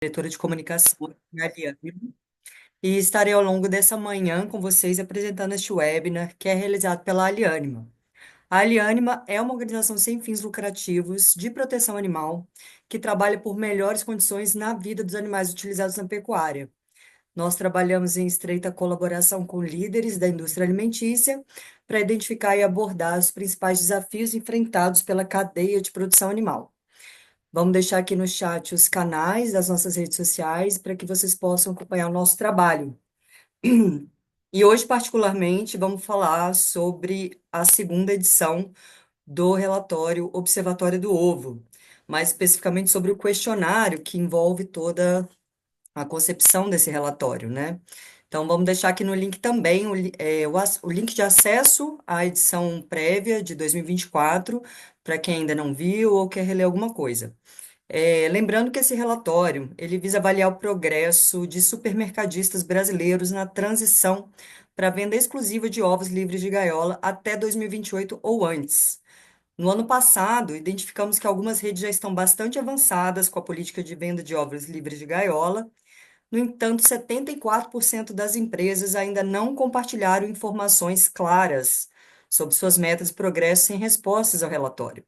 Diretora de comunicação da Aliane, e estarei ao longo dessa manhã com vocês apresentando este webinar que é realizado pela Aliânima. A Aliânima é uma organização sem fins lucrativos de proteção animal que trabalha por melhores condições na vida dos animais utilizados na pecuária. Nós trabalhamos em estreita colaboração com líderes da indústria alimentícia para identificar e abordar os principais desafios enfrentados pela cadeia de produção animal. Vamos deixar aqui no chat os canais das nossas redes sociais para que vocês possam acompanhar o nosso trabalho. E hoje, particularmente, vamos falar sobre a segunda edição do relatório Observatório do Ovo, mais especificamente sobre o questionário que envolve toda a concepção desse relatório, né? Então, vamos deixar aqui no link também o link de acesso à edição prévia de 2024, para quem ainda não viu ou quer reler alguma coisa. Lembrando que esse relatório, ele visa avaliar o progresso de supermercadistas brasileiros na transição para a venda exclusiva de ovos livres de gaiola até 2028 ou antes. No ano passado, identificamos que algumas redes já estão bastante avançadas com a política de venda de ovos livres de gaiola. No entanto, 74% das empresas ainda não compartilharam informações claras sobre suas metas e progressos sem respostas ao relatório,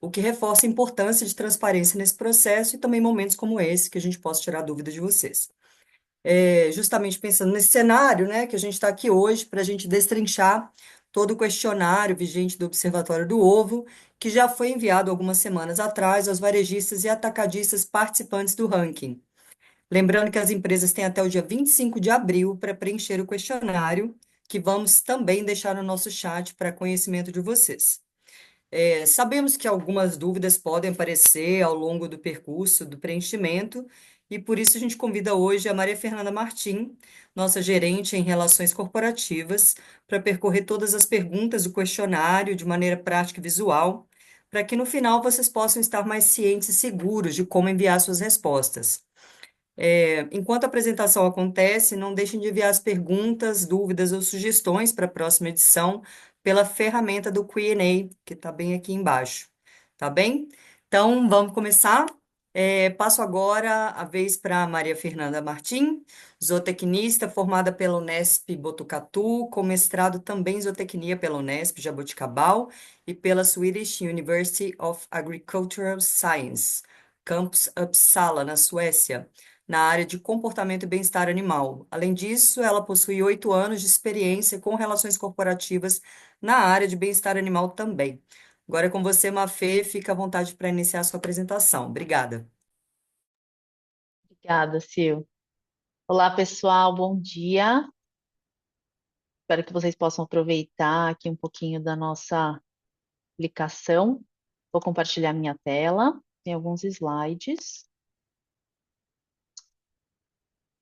o que reforça a importância de transparência nesse processo e também momentos como esse que a gente possa tirar dúvidas de vocês. Justamente pensando nesse cenário, né, que a gente está aqui hoje para a gente destrinchar todo o questionário vigente do Observatório do Ovo, que já foi enviado algumas semanas atrás aos varejistas e atacadistas participantes do ranking. Lembrando que as empresas têm até o dia 25 de abril para preencher o questionário, que vamos também deixar no nosso chat para conhecimento de vocês. Sabemos que algumas dúvidas podem aparecer ao longo do percurso do preenchimento, e por isso a gente convida hoje a Maria Fernanda Martim, nossa gerente em relações corporativas, para percorrer todas as perguntas do questionário de maneira prática e visual, para que no final vocês possam estar mais cientes e seguros de como enviar suas respostas. Enquanto a apresentação acontece, não deixem de enviar as perguntas, dúvidas ou sugestões para a próxima edição pela ferramenta do Q&A, que está bem aqui embaixo. Tá bem? Então, vamos começar. Passo agora a vez para Maria Fernanda Martim, zootecnista formada pela Unesp Botucatu, com mestrado também em zootecnia pela Unesp Jaboticabal e pela Swedish University of Agricultural Science, campus Uppsala, na Suécia, na área de comportamento e bem-estar animal. Além disso, ela possui 8 anos de experiência com relações corporativas na área de bem-estar animal também. Agora é com você, Mafê, fica à vontade para iniciar a sua apresentação. Obrigada. Obrigada, Sil. Olá, pessoal, bom dia. Espero que vocês possam aproveitar aqui um pouquinho da nossa aplicação. Vou compartilhar minha tela, tem alguns slides.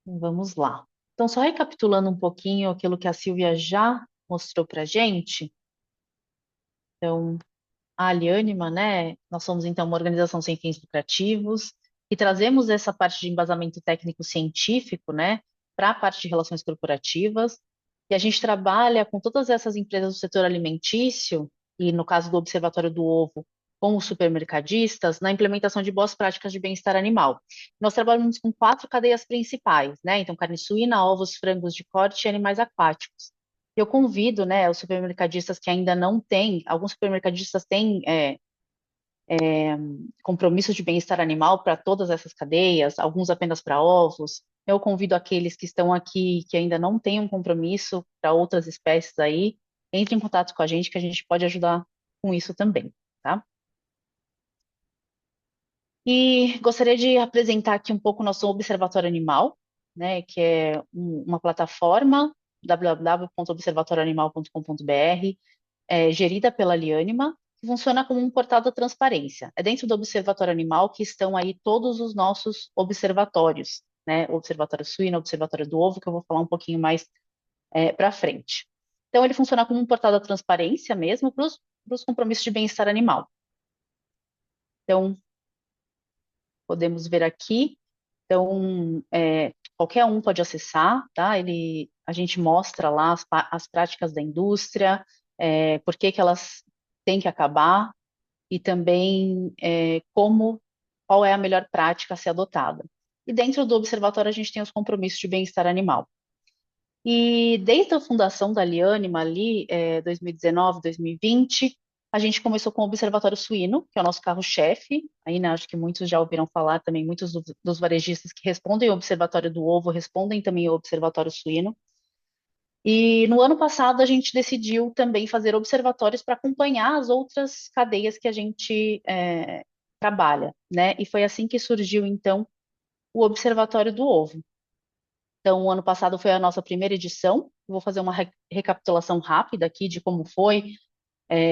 Vamos lá. Então, só recapitulando um pouquinho aquilo que a Silvia já mostrou para a gente. Então, a Aliânima, né? Nós somos, então, uma organização sem fins lucrativos e trazemos essa parte de embasamento técnico-científico, né, para a parte de relações corporativas. E a gente trabalha com todas essas empresas do setor alimentício, e no caso do Observatório do Ovo, com os supermercadistas, na implementação de boas práticas de bem-estar animal. Nós trabalhamos com 4 cadeias principais, né? Então, carne suína, ovos, frangos de corte e animais aquáticos. Eu convido, né, os supermercadistas que ainda não têm, alguns supermercadistas têm compromisso de bem-estar animal para todas essas cadeias, alguns apenas para ovos. Eu convido aqueles que estão aqui que ainda não têm um compromisso para outras espécies aí, entre em contato com a gente que a gente pode ajudar com isso também, tá? E gostaria de apresentar aqui um pouco o nosso Observatório Animal, né, que é uma plataforma www.observatorioanimal.com.br, gerida pela Liânima, que funciona como um portal da transparência. É dentro do Observatório Animal que estão aí todos os nossos observatórios, né? O Observatório Suíno, o Observatório do Ovo, que eu vou falar um pouquinho mais para frente. Então, ele funciona como um portal da transparência mesmo para os compromissos de bem-estar animal. Então, podemos ver aqui. Então, qualquer um pode acessar, tá? A gente mostra lá as práticas da indústria, por que que elas têm que acabar e também qual é a melhor prática a ser adotada. e dentro do observatório a gente tem os compromissos de bem-estar animal. E desde a fundação da Aliânima, ali, 2019, 2020, a gente começou com o Observatório Suíno, que é o nosso carro-chefe. Aí, né, acho que muitos já ouviram falar também, muitos dos varejistas que respondem ao Observatório do Ovo respondem também ao Observatório Suíno. E no ano passado a gente decidiu também fazer observatórios para acompanhar as outras cadeias que a gente trabalha, né? E foi assim que surgiu, então, o Observatório do Ovo. Então, o ano passado foi a nossa primeira edição. Vou fazer uma recapitulação rápida aqui de como foi,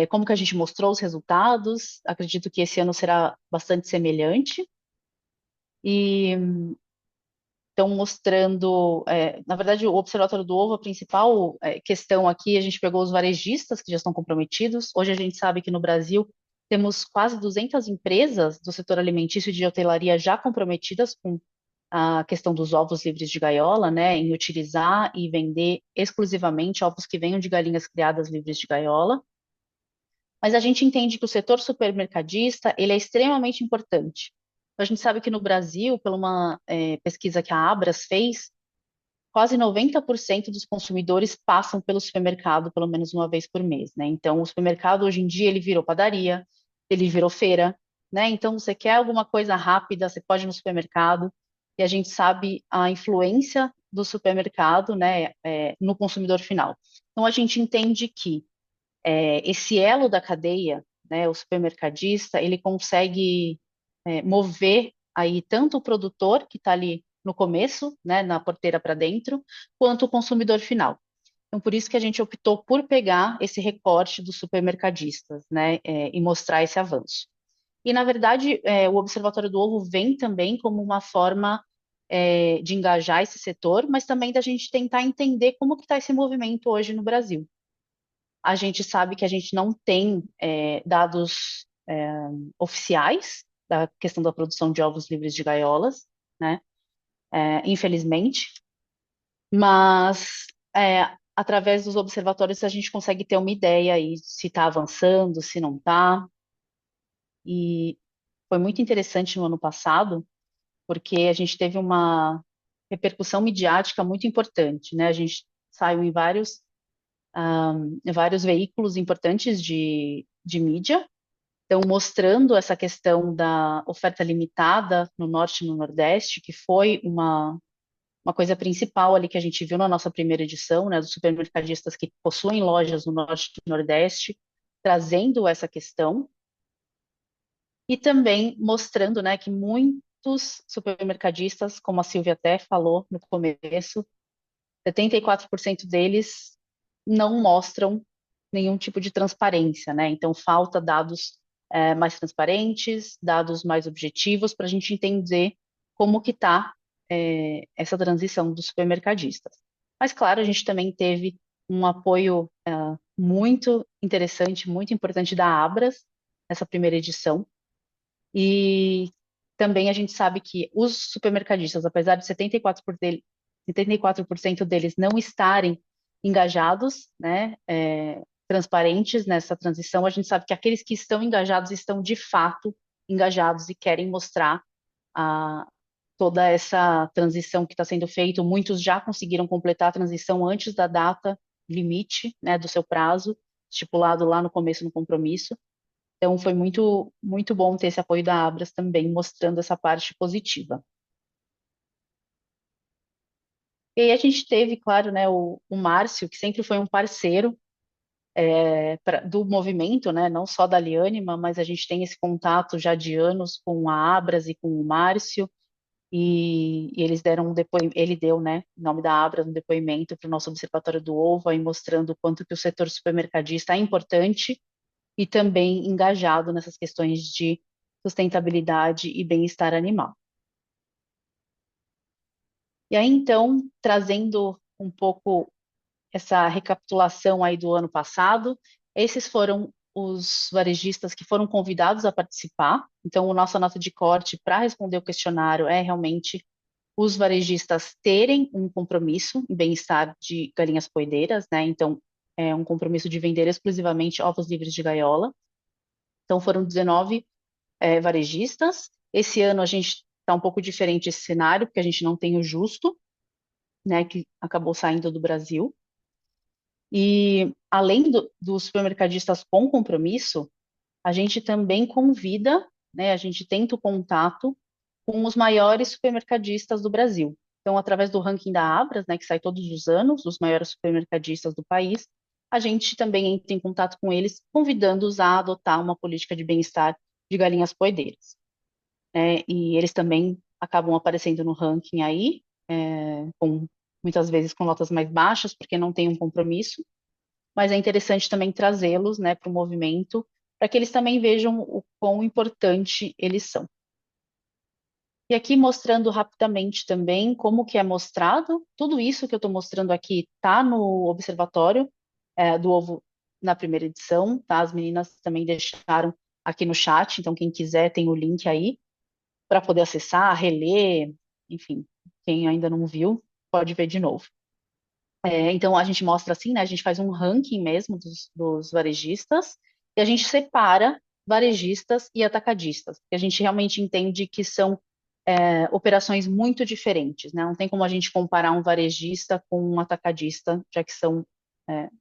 como que a gente mostrou os resultados. Acredito que esse ano será bastante semelhante. E então, mostrando, na verdade, o Observatório do Ovo, a principal questão aqui, a gente pegou os varejistas que já estão comprometidos. Hoje a gente sabe que no Brasil temos quase 200 empresas do setor alimentício e de hotelaria já comprometidas com a questão dos ovos livres de gaiola, né, em utilizar e vender exclusivamente ovos que venham de galinhas criadas livres de gaiola. Mas a gente entende que o setor supermercadista, ele é extremamente importante. A gente sabe que no Brasil, por uma pesquisa que a Abras fez, quase 90% dos consumidores passam pelo supermercado pelo menos uma vez por mês, né? Então, o supermercado hoje em dia ele virou padaria, ele virou feira, né? Então, você quer alguma coisa rápida, você pode ir no supermercado, e a gente sabe a influência do supermercado, né, no consumidor final. Então, a gente entende que esse elo da cadeia, né, o supermercadista, ele consegue mover aí tanto o produtor que está ali no começo, né, na porteira para dentro, quanto o consumidor final. Então, por isso que a gente optou por pegar esse recorte dos supermercadistas, né, e mostrar esse avanço. E, na verdade, o Observatório do Ovo vem também como uma forma de engajar esse setor, mas também da gente tentar entender como que está esse movimento hoje no Brasil. A gente sabe que a gente não tem dados oficiais da questão da produção de ovos livres de gaiolas, né? Infelizmente, mas através dos observatórios a gente consegue ter uma ideia aí se está avançando, se não está. E foi muito interessante no ano passado, porque a gente teve uma repercussão midiática muito importante, né? A gente saiu em vários veículos importantes de mídia, então mostrando essa questão da oferta limitada no Norte e no Nordeste, que foi uma coisa principal ali que a gente viu na nossa primeira edição, né, dos supermercadistas que possuem lojas no Norte e Nordeste, trazendo essa questão, e também mostrando, né, que muitos supermercadistas, como a Silvia até falou no começo, 74% deles não mostram nenhum tipo de transparência, né? Então, falta dados mais transparentes, dados mais objetivos, para a gente entender como que está essa transição dos supermercadistas. Mas, claro, a gente também teve um apoio muito interessante, muito importante da Abras, nessa primeira edição, e também a gente sabe que os supermercadistas, apesar de 74% deles não estarem engajados, né, transparentes nessa transição, a gente sabe que aqueles que estão engajados estão de fato engajados e querem mostrar a, toda essa transição que está sendo feita. Muitos já conseguiram completar a transição antes da data limite, né, do seu prazo, estipulado lá no começo no compromisso. Então, foi muito, muito bom ter esse apoio da Abras também, mostrando essa parte positiva. E aí a gente teve, claro, né, o Márcio, que sempre foi um parceiro do movimento, né, não só da Aliânima, mas a gente tem esse contato já de anos com a Abras e com o Márcio, e eles deram um depoimento, ele deu, né, em nome da Abras, um depoimento para o nosso Observatório do Ovo, aí mostrando o quanto que o setor supermercadista é importante e também engajado nessas questões de sustentabilidade e bem-estar animal. E aí, então, trazendo um pouco essa recapitulação aí do ano passado, esses foram os varejistas que foram convidados a participar. Então, a nossa nota de corte para responder o questionário é realmente os varejistas terem um compromisso em bem-estar de galinhas poedeiras, né? Então, é um compromisso de vender exclusivamente ovos livres de gaiola. Então, foram 19 varejistas. Esse ano a gente está um pouco diferente esse cenário, porque a gente não tem o justo, né, que acabou saindo do Brasil. E além dos supermercadistas com compromisso, a gente também convida, né, a gente tenta o contato com os maiores supermercadistas do Brasil. Então, através do ranking da Abras, né, que sai todos os anos, dos maiores supermercadistas do país, a gente também entra em contato com eles, convidando-os a adotar uma política de bem-estar de galinhas poedeiras, né? E eles também acabam aparecendo no ranking aí, muitas vezes com notas mais baixas, porque não tem um compromisso, mas é interessante também trazê-los, né, para o movimento, para que eles também vejam o quão importante eles são. E aqui mostrando rapidamente também como que é mostrado, tudo isso que eu estou mostrando aqui está no Observatório do Ovo na primeira edição, tá? As meninas também deixaram aqui no chat, então quem quiser tem o link aí para poder acessar, reler, enfim, quem ainda não viu, pode ver de novo. Então a gente mostra assim, né? A gente faz um ranking mesmo dos varejistas e a gente separa varejistas e atacadistas, porque a gente realmente entende que são operações muito diferentes, né? Não tem como a gente comparar um varejista com um atacadista, já que são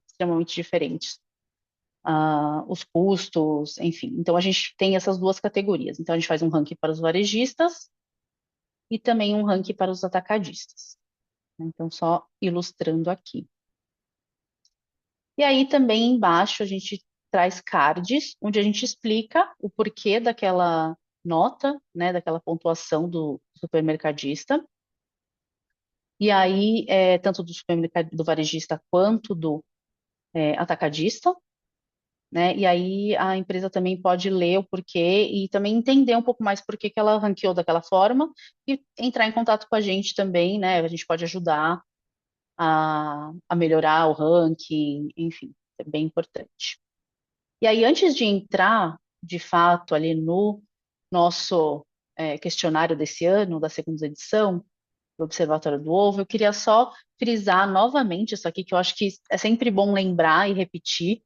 extremamente diferentes. Os custos, enfim. Então a gente tem essas duas categorias. Então a gente faz um ranking para os varejistas e também um ranking para os atacadistas, né? Então só ilustrando aqui. E aí também embaixo a gente traz cards, onde a gente explica o porquê daquela nota, né, daquela pontuação do supermercadista. E aí, tanto do supermercado, do varejista quanto do atacadista, né? E aí a empresa também pode ler o porquê e também entender um pouco mais por que que ela ranqueou daquela forma e entrar em contato com a gente também, né? A gente pode ajudar a melhorar o ranking, enfim, é bem importante. E aí, antes de entrar, de fato, ali no nosso questionário desse ano, da segunda edição, do Observatório do Ovo, eu queria só frisar novamente isso aqui, que eu acho que é sempre bom lembrar e repetir,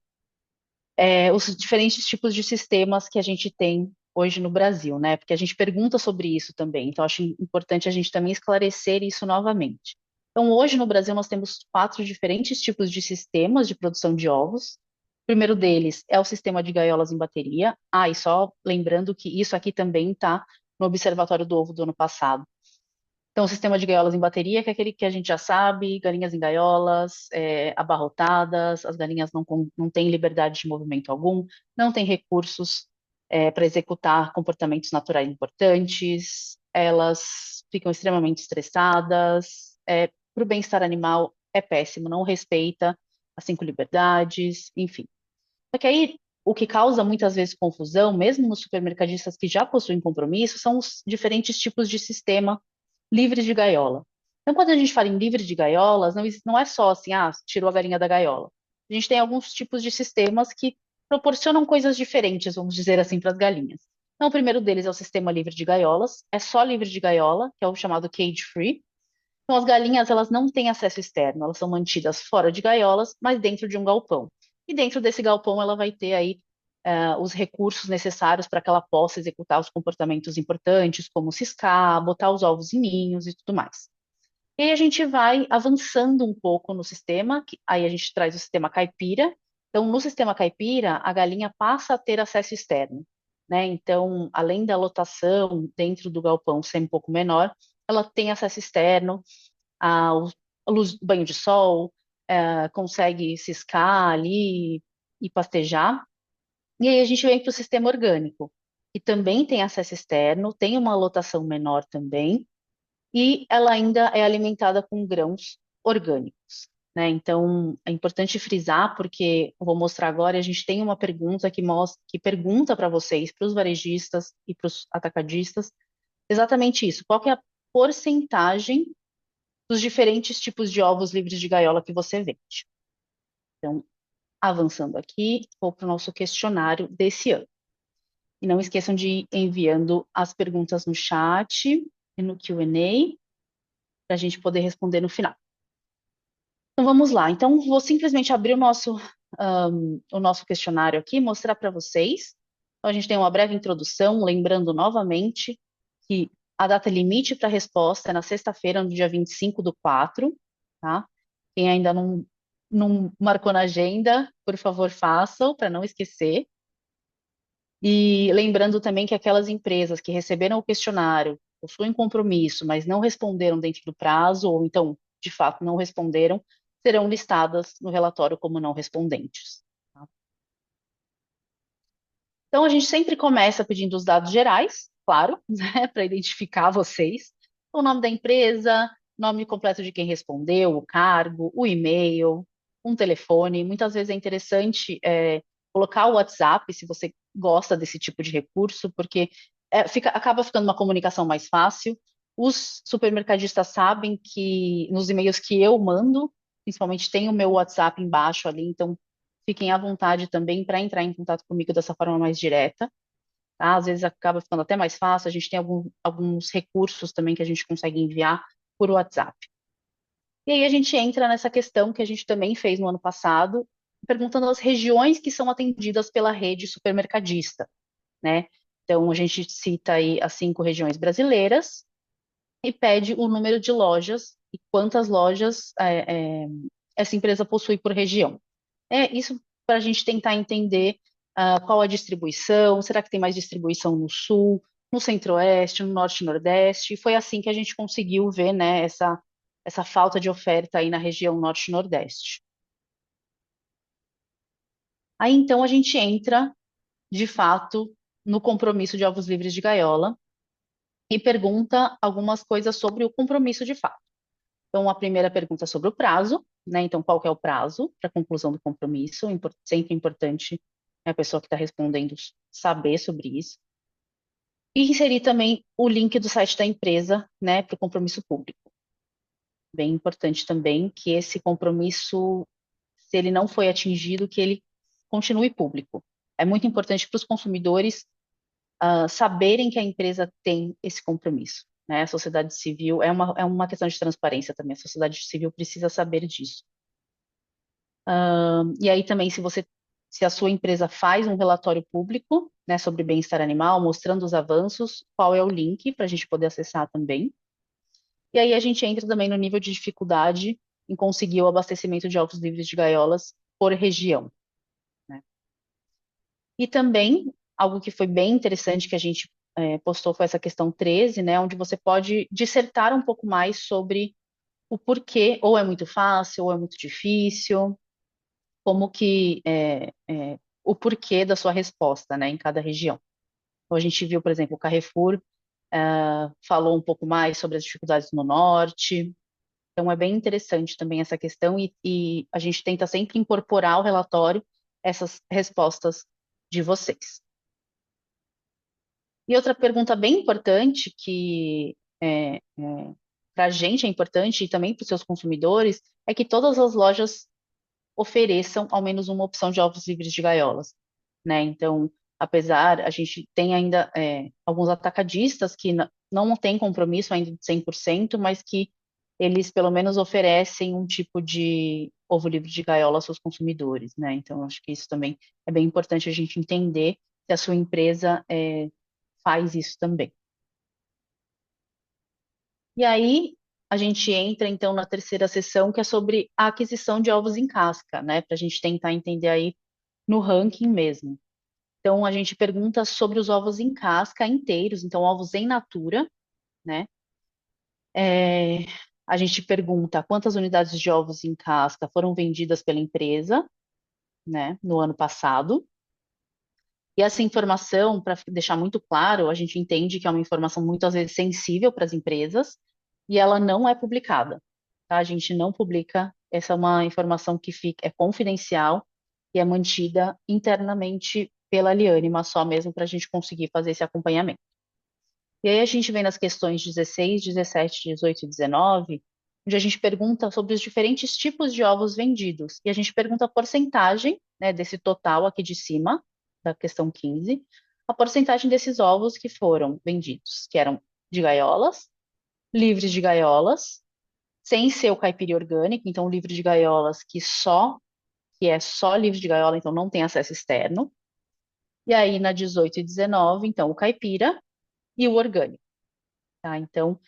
os diferentes tipos de sistemas que a gente tem hoje no Brasil, né? Porque a gente pergunta sobre isso também, então acho importante a gente também esclarecer isso novamente. Então, hoje no Brasil nós temos 4 diferentes tipos de sistemas de produção de ovos. O primeiro deles é o sistema de gaiolas em bateria. E só lembrando que isso aqui também está no Observatório do Ovo do ano passado. Então, o sistema de gaiolas em bateria, que é aquele que a gente já sabe, galinhas em gaiolas, abarrotadas, as galinhas não têm liberdade de movimento algum, não têm recursos para executar comportamentos naturais importantes, elas ficam extremamente estressadas, para o bem-estar animal é péssimo, não respeita as 5 liberdades, enfim. Só que aí, o que causa muitas vezes confusão, mesmo nos supermercadistas que já possuem compromisso, são os diferentes tipos de sistema livres de gaiola. Então, quando a gente fala em livre de gaiolas, não é só assim, tirou a galinha da gaiola. A gente tem alguns tipos de sistemas que proporcionam coisas diferentes, vamos dizer assim, para as galinhas. Então, o primeiro deles é o sistema livre de gaiolas, é só livre de gaiola, que é o chamado cage free. Então, as galinhas, elas não têm acesso externo, elas são mantidas fora de gaiolas, mas dentro de um galpão. E dentro desse galpão, ela vai ter aí os recursos necessários para que ela possa executar os comportamentos importantes, como ciscar, botar os ovos em ninhos e tudo mais. E aí a gente vai avançando um pouco no sistema, aí a gente traz o sistema caipira. Então, no sistema caipira, a galinha passa a ter acesso externo, né? Então, além da lotação dentro do galpão ser um pouco menor, ela tem acesso externo ao luz, banho de sol, consegue ciscar ali e pastejar. E aí a gente vem para o sistema orgânico, que também tem acesso externo, tem uma lotação menor também, e ela ainda é alimentada com grãos orgânicos, né? Então é importante frisar, porque eu vou mostrar agora, a gente tem uma pergunta que pergunta para vocês, para os varejistas e para os atacadistas, exatamente isso. Qual que é a porcentagem dos diferentes tipos de ovos livres de gaiola que você vende? Então, avançando aqui, vou para o nosso questionário desse ano. E não esqueçam de ir enviando as perguntas no chat e no Q&A para a gente poder responder no final. Então vamos lá. Então vou simplesmente abrir o nosso questionário aqui, mostrar para vocês. Então, a gente tem uma breve introdução, lembrando novamente que A data limite para resposta é na sexta-feira, no dia 25/4, tá? Quem ainda não marcou na agenda, por favor, façam, para não esquecer. E lembrando também que aquelas empresas que receberam o questionário, possuem compromisso, mas não responderam dentro do prazo, ou então, de fato, não responderam, serão listadas no relatório como não respondentes. Tá? Então, a gente sempre começa pedindo os dados gerais, claro, né, para identificar vocês. O nome da empresa, nome completo de quem respondeu, o cargo, o e-mail, um telefone. Muitas vezes é interessante colocar o WhatsApp, se você gosta desse tipo de recurso, porque acaba ficando uma comunicação mais fácil. Os supermercadistas sabem que nos e-mails que eu mando, principalmente tem o meu WhatsApp embaixo ali, então fiquem à vontade também para entrar em contato comigo dessa forma mais direta, tá? Às vezes acaba ficando até mais fácil, a gente tem alguns recursos também que a gente consegue enviar por WhatsApp. E aí a gente entra nessa questão que a gente também fez no ano passado, perguntando as regiões que são atendidas pela rede supermercadista, né? Então a gente cita aí as 5 regiões brasileiras e pede o número de lojas e quantas lojas essa empresa possui por região. Isso para a gente tentar entender qual a distribuição, será que tem mais distribuição no sul, no centro-oeste, no norte e nordeste? E foi assim que a gente conseguiu ver, né, essa falta de oferta aí na região norte e nordeste. Aí então a gente entra, de fato, no compromisso de ovos livres de gaiola e pergunta algumas coisas sobre o compromisso de fato. Então, a primeira pergunta é sobre o prazo, né? Então, qual que é o prazo para a conclusão do compromisso? Sempre é importante a pessoa que está respondendo saber sobre isso. E inserir também o link do site da empresa, né, para o compromisso público. Bem importante também que esse compromisso, se ele não foi atingido, que ele continue público. É muito importante para os consumidores saberem que a empresa tem esse compromisso. Né? A sociedade civil é uma questão de transparência também. A sociedade civil precisa saber disso. E aí também, se a sua empresa faz um relatório público, né, sobre bem-estar animal, mostrando os avanços, qual é o link para a gente poder acessar também. E aí a gente entra também no nível de dificuldade em conseguir o abastecimento de ovos livres de gaiolas por região. Né? E também, algo que foi bem interessante que a gente postou foi essa questão 13, né, onde você pode dissertar um pouco mais sobre o porquê, ou é muito fácil, ou é muito difícil, como que o porquê da sua resposta, né, em cada região. Então, a gente viu, por exemplo, o Carrefour falou um pouco mais sobre as dificuldades no norte. Então, é bem interessante também essa questão e a gente tenta sempre incorporar ao relatório essas respostas de vocês. E outra pergunta bem importante que para a gente é importante e também para os seus consumidores é que todas as lojas ofereçam ao menos uma opção de ovos livres de gaiolas, né? Então, apesar, a gente tem ainda alguns atacadistas que não têm compromisso ainda de 100%, mas que eles pelo menos oferecem um tipo de ovo livre de gaiola aos seus consumidores, né? Então, acho que isso também é bem importante a gente entender se a sua empresa faz isso também. E aí, a gente entra então na terceira sessão, que é sobre a aquisição de ovos em casca, né? Para a gente tentar entender aí no ranking mesmo. Então, a gente pergunta sobre os ovos em casca inteiros, então ovos em natura, né? É, a gente pergunta quantas unidades de ovos em casca foram vendidas pela empresa, né, no ano passado. E essa informação, para deixar muito claro, a gente entende que é uma informação muitas vezes sensível para as empresas e ela não é publicada, tá? A gente não publica, essa é uma informação que é confidencial e é mantida internamente pela Liane, mas só mesmo para a gente conseguir fazer esse acompanhamento. E aí a gente vem nas questões 16, 17, 18 e 19, onde a gente pergunta sobre os diferentes tipos de ovos vendidos. E a gente pergunta a porcentagem, né, desse total aqui de cima, da questão 15, a porcentagem desses ovos que foram vendidos, que eram de gaiolas, livres de gaiolas, sem ser o caipira orgânico, então o livre de gaiolas que é só livre de gaiola, então não tem acesso externo. E aí na 18 e 19, então o caipira e o orgânico. tá? Então,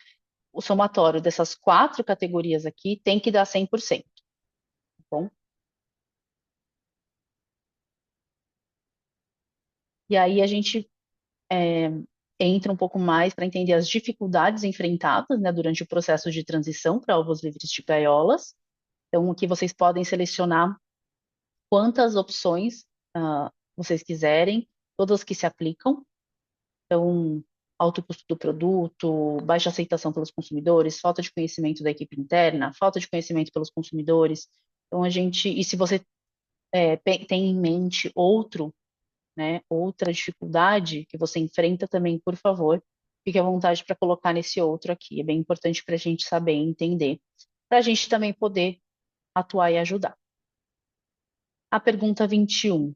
o somatório dessas quatro categorias aqui tem que dar 100%, tá bom? E aí a gente é, entra um pouco mais para entender as dificuldades enfrentadas, né, durante o processo de transição para ovos livres de gaiolas. Então, aqui vocês podem selecionar quantas opções vocês quiserem, todas que se aplicam. Então, alto custo do produto, baixa aceitação pelos consumidores, falta de conhecimento da equipe interna, falta de conhecimento pelos consumidores. Então, e se você tem em mente outra dificuldade que você enfrenta também, por favor, fique à vontade para colocar nesse outro aqui. É bem importante para a gente saber e entender, para a gente também poder atuar e ajudar. A pergunta 21.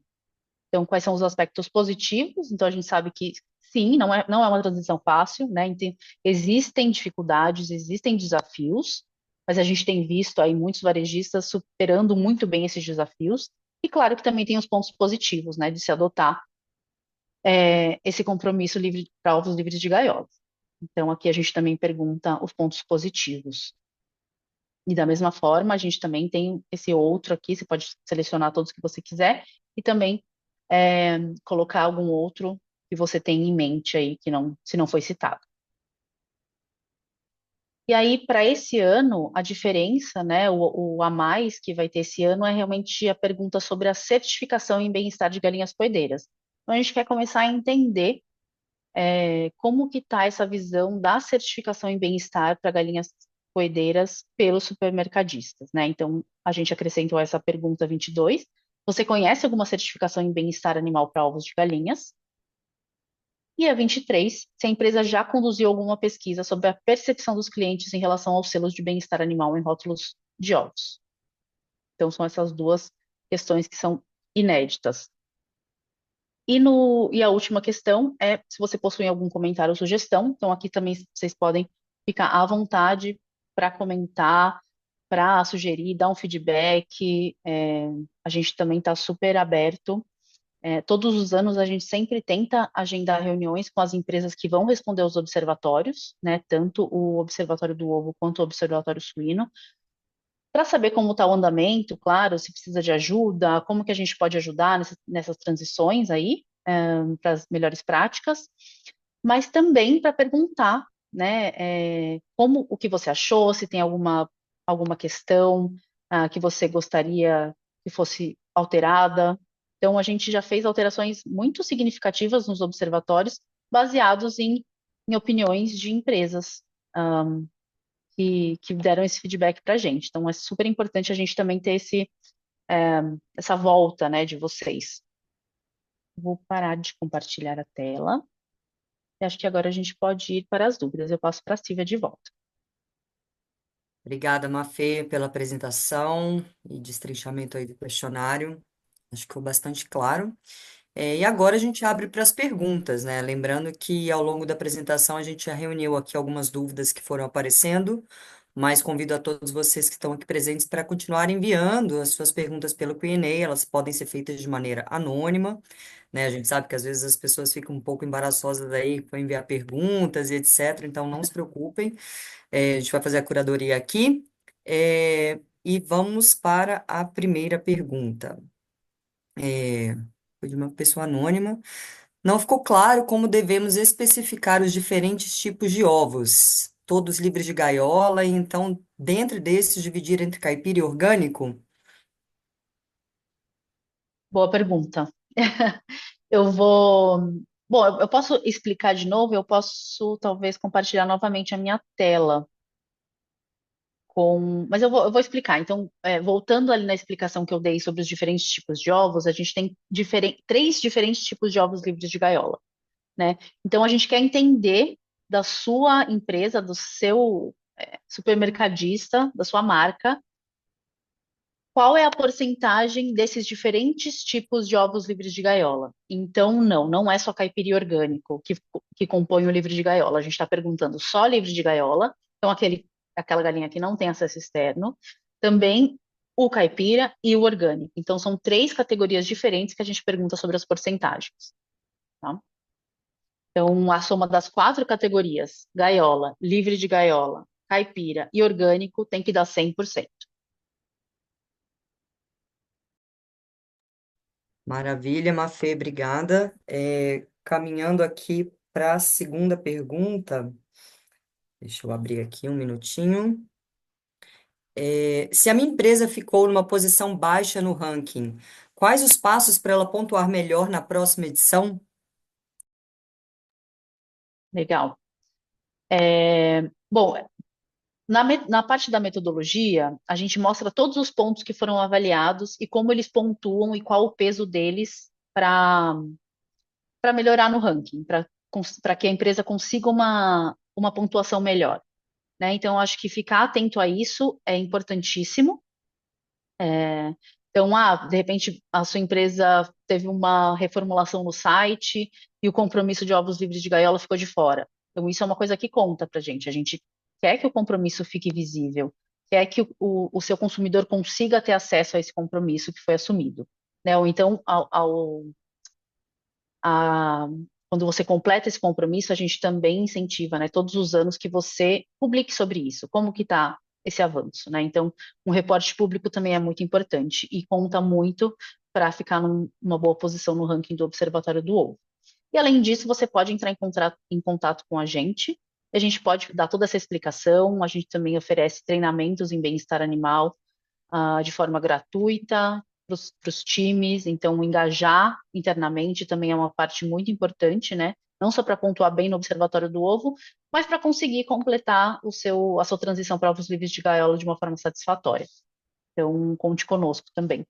Então, quais são os aspectos positivos? Então, a gente sabe que, sim, não é uma transição fácil, né? Então, existem dificuldades, existem desafios, mas a gente tem visto aí muitos varejistas superando muito bem esses desafios. E claro que também tem os pontos positivos, né, de se adotar esse compromisso livre para ovos livres de gaiolas. Então, aqui a gente também pergunta os pontos positivos. E da mesma forma, a gente também tem esse outro aqui, você pode selecionar todos que você quiser, e também colocar algum outro que você tem em mente aí, que não, se não foi citado. E aí, para esse ano, a diferença, né, o a mais que vai ter esse ano é realmente a pergunta sobre a certificação em bem-estar de galinhas poedeiras. Então, a gente quer começar a entender como que está essa visão da certificação em bem-estar para galinhas poedeiras pelos supermercadistas, né? Então, a gente acrescentou essa pergunta 22. Você conhece alguma certificação em bem-estar animal para ovos de galinhas? E a 23, se a empresa já conduziu alguma pesquisa sobre a percepção dos clientes em relação aos selos de bem-estar animal em rótulos de ovos. Então, são essas duas questões que são inéditas. E a última questão é se você possui algum comentário ou sugestão. Então, aqui também vocês podem ficar à vontade para comentar, para sugerir, dar um feedback. A gente também está super aberto. Todos os anos a gente sempre tenta agendar reuniões com as empresas que vão responder aos observatórios, né? Tanto o Observatório do Ovo quanto o Observatório Suíno, para saber como está o andamento, claro, se precisa de ajuda, como que a gente pode ajudar nessas transições aí, para as melhores práticas, mas também para perguntar, né, como o que você achou, se tem alguma questão que você gostaria que fosse alterada. Então, a gente já fez alterações muito significativas nos observatórios, baseados em opiniões de empresas. Que deram esse feedback para a gente. Então, é super importante a gente também ter essa volta, né, de vocês. Vou parar de compartilhar a tela. E acho que agora a gente pode ir para as dúvidas. Eu passo para a Silvia de volta. Obrigada, Mafê, pela apresentação e destrinchamento aí do questionário. Acho que ficou bastante claro. E agora a gente abre para as perguntas, né? Lembrando que ao longo da apresentação a gente já reuniu aqui algumas dúvidas que foram aparecendo, mas convido a todos vocês que estão aqui presentes para continuar enviando as suas perguntas pelo Q&A, elas podem ser feitas de maneira anônima, né? A gente sabe que às vezes as pessoas ficam um pouco embaraçosas aí para enviar perguntas e etc., então não se preocupem, a gente vai fazer a curadoria aqui, e vamos para a primeira pergunta. Foi de uma pessoa anônima. Não ficou claro como devemos especificar os diferentes tipos de ovos, todos livres de gaiola, e então, dentro desses, dividir entre caipira e orgânico? Boa pergunta. Eu vou. Bom, eu posso explicar de novo, eu posso talvez compartilhar novamente a minha tela Mas eu vou explicar. Então, voltando ali na explicação que eu dei sobre os diferentes tipos de ovos, a gente tem três diferentes tipos de ovos livres de gaiola, né? Então, a gente quer entender da sua empresa, do seu supermercadista, da sua marca, qual é a porcentagem desses diferentes tipos de ovos livres de gaiola. Então, não é só caipira orgânico que compõe o livre de gaiola. A gente está perguntando só livre de gaiola, então aquela galinha que não tem acesso externo, também o caipira e o orgânico. Então, são três categorias diferentes que a gente pergunta sobre as porcentagens. Tá? Então, a soma das quatro categorias, gaiola, livre de gaiola, caipira e orgânico, tem que dar 100%. Maravilha, Mafê, obrigada. Caminhando aqui para a segunda pergunta, deixa eu abrir aqui um minutinho. Se a minha empresa ficou numa posição baixa no ranking, quais os passos para ela pontuar melhor na próxima edição? Legal. Bom, na parte da metodologia, a gente mostra todos os pontos que foram avaliados e como eles pontuam e qual o peso deles para melhorar no ranking, para que a empresa consiga uma pontuação melhor, né? Então, acho que ficar atento a isso é importantíssimo. Então, de repente, a sua empresa teve uma reformulação no site e o compromisso de ovos livres de gaiola ficou de fora. Então, isso é uma coisa que conta para a gente. A gente quer que o compromisso fique visível, quer que o seu consumidor consiga ter acesso a esse compromisso que foi assumido, né? Ou então, a- quando você completa esse compromisso, a gente também incentiva, né, todos os anos que você publique sobre isso, como que está esse avanço, né? Então, um reporte público também é muito importante e conta muito para ficar numa boa posição no ranking do Observatório do Ovo. E além disso, você pode entrar em contato com a gente pode dar toda essa explicação, a gente também oferece treinamentos em bem-estar animal, de forma gratuita para os times, então engajar internamente também é uma parte muito importante, né? Não só para pontuar bem no Observatório do Ovo, mas para conseguir completar a sua transição para ovos livres de gaiola de uma forma satisfatória. Então, conte conosco também.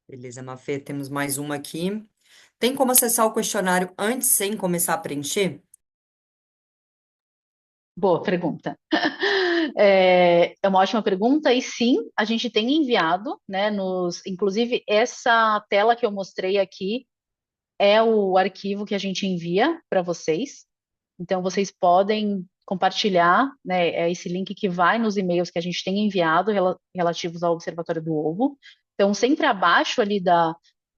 Beleza, Mafê, temos mais uma aqui. Tem como acessar o questionário antes, sem começar a preencher? Boa pergunta. É uma ótima pergunta, e sim, a gente tem enviado, né, inclusive essa tela que eu mostrei aqui é o arquivo que a gente envia para vocês. Então, vocês podem compartilhar, né, esse link que vai nos e-mails que a gente tem enviado relativos ao Observatório do Ovo. Então, sempre abaixo ali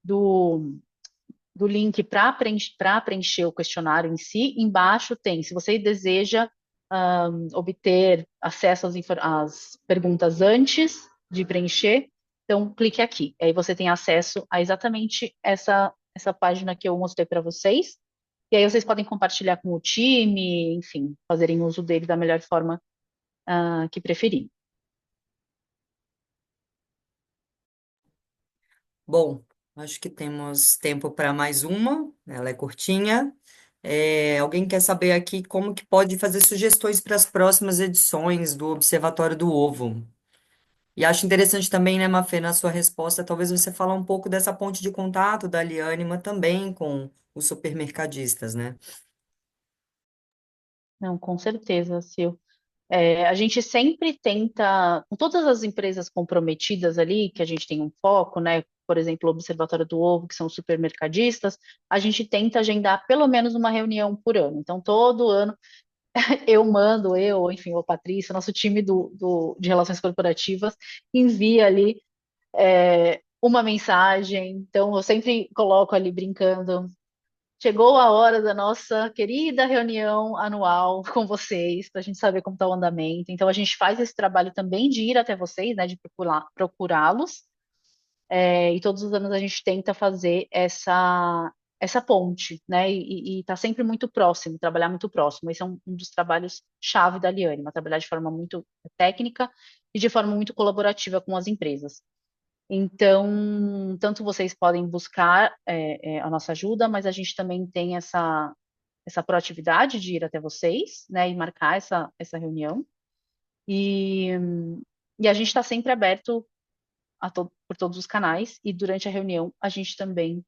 do, do link para preencher o questionário em si, embaixo tem, se você deseja obter acesso às perguntas antes de preencher, então clique aqui. Aí você tem acesso a exatamente essa página que eu mostrei para vocês. E aí vocês podem compartilhar com o time, enfim, fazerem uso dele da melhor forma que preferir. Bom, acho que temos tempo para mais uma. Ela é curtinha. Alguém quer saber aqui como que pode fazer sugestões para as próximas edições do Observatório do Ovo? E acho interessante também, né, Mafê, na sua resposta, talvez você falar um pouco dessa ponte de contato da Aliânima também com os supermercadistas, né? Não, com certeza, Sil. A gente sempre tenta, com todas as empresas comprometidas ali, que a gente tem um foco, né? Por exemplo, o Observatório do Ovo, que são os supermercadistas, a gente tenta agendar pelo menos uma reunião por ano. Então, todo ano enfim, o Patrícia, nosso time de relações corporativas, envia ali uma mensagem. Então, eu sempre coloco ali brincando. Chegou a hora da nossa querida reunião anual com vocês, para a gente saber como está o andamento. Então, a gente faz esse trabalho também de ir até vocês, né, de procurá-los. E todos os anos a gente tenta fazer essa ponte, né, e tá sempre muito próximo, trabalhar muito próximo. Esse é um dos trabalhos chave da Liane, trabalhar de forma muito técnica e de forma muito colaborativa com as empresas. Então, tanto vocês podem buscar a nossa ajuda, mas a gente também tem essa proatividade de ir até vocês, né, e marcar essa reunião. E, e a gente está sempre aberto por todos os canais, e durante a reunião a gente também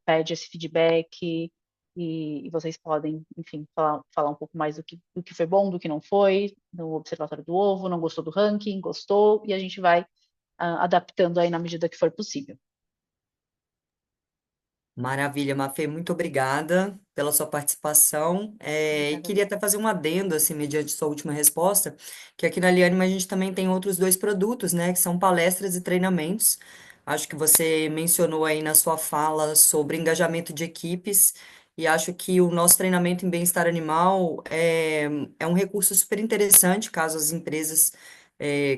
pede esse feedback, e vocês podem, enfim, falar um pouco mais do que foi bom, do que não foi, no Observatório do Ovo, não gostou do ranking, gostou, e a gente vai adaptando aí na medida que for possível. Maravilha, Mafê, muito obrigada pela sua participação. E Obrigada a queria você. até fazer um adendo, assim, mediante sua última resposta, que aqui na Liânima a gente também tem outros dois produtos, né, que são palestras e treinamentos. Acho que você mencionou aí na sua fala sobre engajamento de equipes, e acho que o nosso treinamento em bem-estar animal é um recurso super interessante, caso as empresas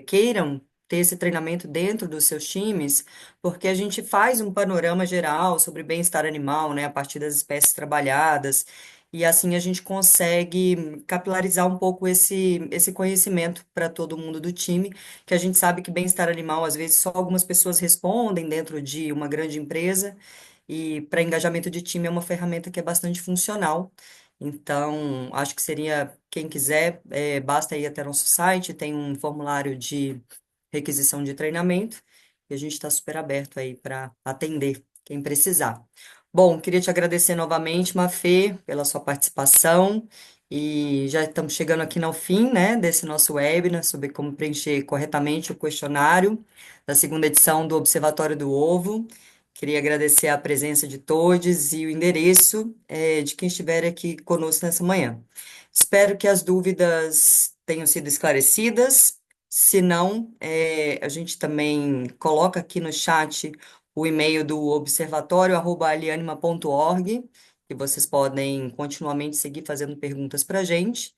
queiram ter esse treinamento dentro dos seus times, porque a gente faz um panorama geral sobre bem-estar animal, né, a partir das espécies trabalhadas, e assim a gente consegue capilarizar um pouco esse conhecimento para todo mundo do time, que a gente sabe que bem-estar animal, às vezes, só algumas pessoas respondem dentro de uma grande empresa, e para engajamento de time é uma ferramenta que é bastante funcional. Então, acho que seria, quem quiser, basta ir até nosso site, tem um formulário de requisição de treinamento, e a gente está super aberto aí para atender quem precisar. Bom, queria te agradecer novamente, Mafê, pela sua participação. E já estamos chegando aqui no fim, né, desse nosso webinar sobre como preencher corretamente o questionário da segunda edição do Observatório do Ovo. Queria agradecer a presença de todos e o endereço, de quem estiver aqui conosco nessa manhã. Espero que as dúvidas tenham sido esclarecidas. Se não, a gente também coloca aqui no chat o e-mail do observatório@alianima.org, que vocês podem continuamente seguir fazendo perguntas para a gente.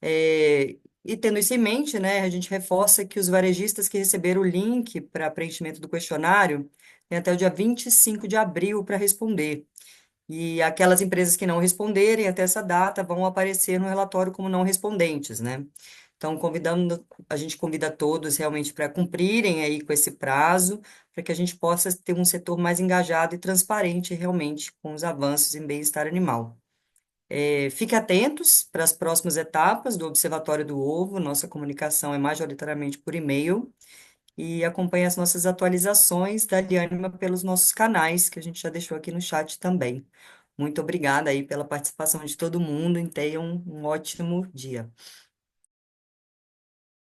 E tendo isso em mente, né, a gente reforça que os varejistas que receberam o link para preenchimento do questionário têm até o dia 25 de abril para responder. E aquelas empresas que não responderem até essa data vão aparecer no relatório como não respondentes, né? Então, a gente convida todos realmente para cumprirem aí com esse prazo, para que a gente possa ter um setor mais engajado e transparente realmente com os avanços em bem-estar animal. Fique atentos para as próximas etapas do Observatório do Ovo, nossa comunicação é majoritariamente por e-mail, e acompanhe as nossas atualizações da Alianima pelos nossos canais, que a gente já deixou aqui no chat também. Muito obrigada aí pela participação de todo mundo e tenham um ótimo dia.